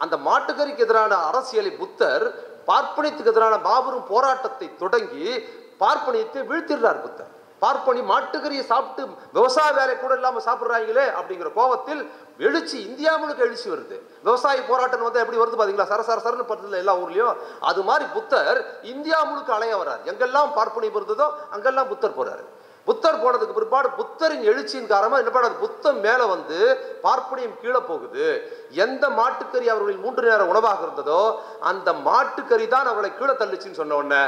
அந்த மாட்டுக்கறிக்கு எதிரான அரசியலை புத்தர் பார்ப்பனியத்துக்கு எதிரான மாபெரும் போராட்டத்தை தொடங்கி பார்ப்பனியத்தை வீழ்த்திடுறார் புத்தர். பார்ப்பனி மாட்டுக்கறியை சாப்பிட்டு விவசாய வேலை கூட இல்லாம சாப்பிடுறாங்களே அப்படிங்கிற கோபத்தில் எழுச்சி இந்தியா முழுக்க எழுச்சி வருது. விவசாய போராட்டம் வந்து எப்படி வருது பாத்தீங்களா, சரசரன்னு படுறது எல்லா ஊர்லயும். அது மாதிரி புத்தர் இந்தியா முழுக்க அலைய வர்றார். எங்கெல்லாம் பார்ப்பனியம் இருந்ததோ அங்கெல்லாம் புத்தர் போறாரு. புத்தர் போனதுக்கு பிற்பாடு புத்தரின் எழுச்சியின் காரணமா என்ன பண்ணாது, புத்தம் மேல வந்து பார்ப்பனியம் கீழே போகுது. எந்த மாட்டுக்கறி அவர்களின் 3 நேர உணவாக இருந்ததோ அந்த மாட்டுக்கறி தான் அவர்களை கீழே தள்ளுச்சுன்னு சொன்ன உடனே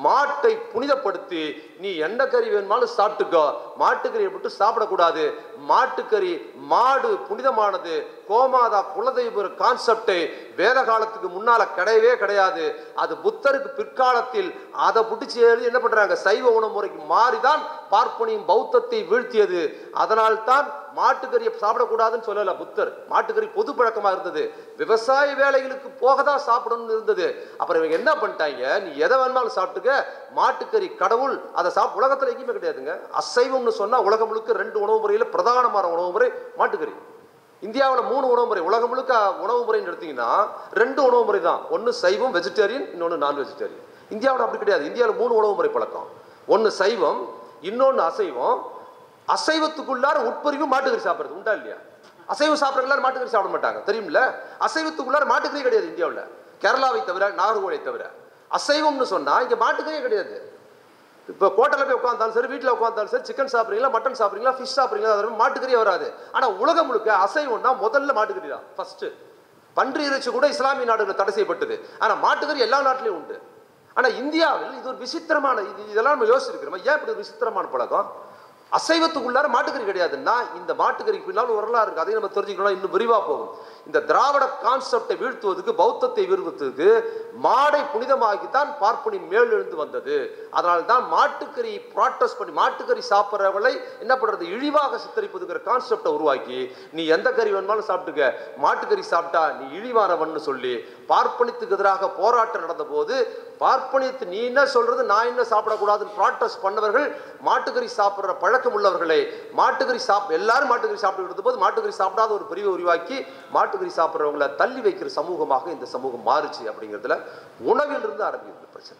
மாட்டை புனிதப்படுத்தி நீ என்ன கறி வேணுமாலும் சாப்பிட்டுக்கோ, மாட்டுக்கறியை விட்டு சாப்பிடக்கூடாது, மாட்டுக்கறி மாடு புனிதமானது, கோமாதா குலதெய்வ கான்செப்டை வேத காலத்துக்கு முன்னால கிடையவே கிடையாது. அது புத்தருக்கு பிற்காலத்தில் அதை பிடிச்சி எழுதி என்ன பண்றாங்க, சைவ உணவு முறைக்கு மாறிதான் பார்ப்பனியும் பௌத்தத்தை வீழ்த்தியது. அதனால் தான் மாட்டுக்கறியை சாப்பிடக்கூடாதுன்னு சொல்லல புத்தர். மாட்டுக்கறி பொது பழக்கமா இருந்தது, விவசாய வேலைகளுக்கு போகதான் சாப்பிடணும்னு இருந்தது. அப்புறம் இவங்க என்ன பண்ணிட்டாங்க, நீ எதை வேணாலும் சாப்பிட்டுக்க, மாட்டுக்கறி கடவுள், அதை உலகத்துல எங்கேயுமே கிடையாதுங்க. அசைவம்னு சொன்னா உலகம் முழுக்க 2 உணவு முறையில பிரதானமான உணவு முறை மாட்டுக்கறி. இந்தியாவில் 3 உணவு முறை, உலகம் முழுக்க உணவு முறைன்னு எடுத்தீங்கன்னா 2 உணவு முறை தான். ஒன்னு சைவம் வெஜிடேரியன், இன்னொன்னு நான் வெஜிடேரியன். இந்தியாவில் அப்படி கிடையாது. இந்தியாவில் 3 உணவு முறை பழக்கம். ஒன்னு சைவம், இன்னொன்னு அசைவம். அசைவத்துக்குள்ளார உட்பிரிவு மாட்டுக்கறி சாப்பிடுறது உண்டா இல்லையா? அசைவம் சாப்பிட்றவங்க மாட்டுக்கறி சாப்பிட மாட்டாங்க தெரியுமில்ல. அசைவத்துக்குள்ளார மாட்டுக்கறி கிடையாது இந்தியாவில், கேரளாவை தவிர, நாகர்கோவிலை தவிர. அசைவம்னு சொன்னா இங்க மாட்டுக்கறியே கிடையாது. இப்போ ஹோட்டலில் போய் உட்காந்தாலும் சரி, வீட்டில் உட்காந்தாலும் சரி, சிக்கன் சாப்பிட்றீங்களா, மட்டன் சாப்பிட்றீங்களா, ஃபிஷ் சாப்பிட்றீங்களா, அது மாட்டுக்கறியே வராது. ஆனால் உலகம் முழுக்க அசைவம்னா முதல்ல மாட்டுக்கறி தான் ஃபர்ஸ்ட். பன்றி இறைச்சி கூட இஸ்லாமிய நாடுகளில் தடை செய்யப்பட்டது. ஆனால் மாட்டுக்கறி எல்லா நாட்டிலையும் உண்டு. ஆனால் இந்தியாவில் இது ஒரு விசித்திரமான, இதெல்லாம் நம்ம யோசிச்சிருக்கிறோம், ஏன் இப்படி ஒரு விசித்திரமான பழக்கம்? அசைவத்துக்குள்ளார மாட்டுக்கறி கிடையாதுன்னா இந்த மாட்டுக்கறிக்கு பின்னால் வரலாறு இருக்கு. அதையும் நம்ம தெரிஞ்சுக்கணும், இன்னும் விரிவா போகும். இந்த திராவிட கான்செப்டை வீழ்த்துவதற்கு, பௌத்தத்தை வீழ்த்துவதற்கு மாடை புனிதமாக்கித்தான் பார்ப்பனி மேல் எழுந்து வந்தது. அதனால தான் மாட்டுக்கறி ப்ராட்டஸ்ட் பண்ணி மாட்டுக்கறி சாப்பிட்றவளை என்ன பண்றது, இழிவாக சித்தரிப்பதுங்கிற கான்செப்டை உருவாக்கி நீ எந்த கறி வேணுமாலும் சாப்பிட்டுக்க, மாட்டுக்கறி சாப்பிட்டா நீ இழிவானவன்னு சொல்லி பார்ப்பனியத்துக்கு எதிராக போராட்டம் நடந்த போது பார்ப்பனியத்தை நீ என்ன சொல்றது, நான் என்ன சாப்பிடக்கூடாதுன்னு ப்ராட்டஸ்ட் பண்ணவர்கள் மாட்டுக்கறி சாப்பிட்ற பழக்கம் உள்ளவர்களை மாட்டுக்கறி எல்லாரும் மாட்டுக்கறி சாப்பிட்டு போது மாட்டுக்கறி சாப்பிடாத ஒரு பிரிவை உருவாக்கி மாட்டுக்கறி சாப்பிட்றவங்களை தள்ளி வைக்கிற சமூகமாக இந்த சமூகம் மாறுச்சு. அப்படிங்கிறதுல உணவில் இருந்து ஆரம்பிக்கிறது பிரச்சனை.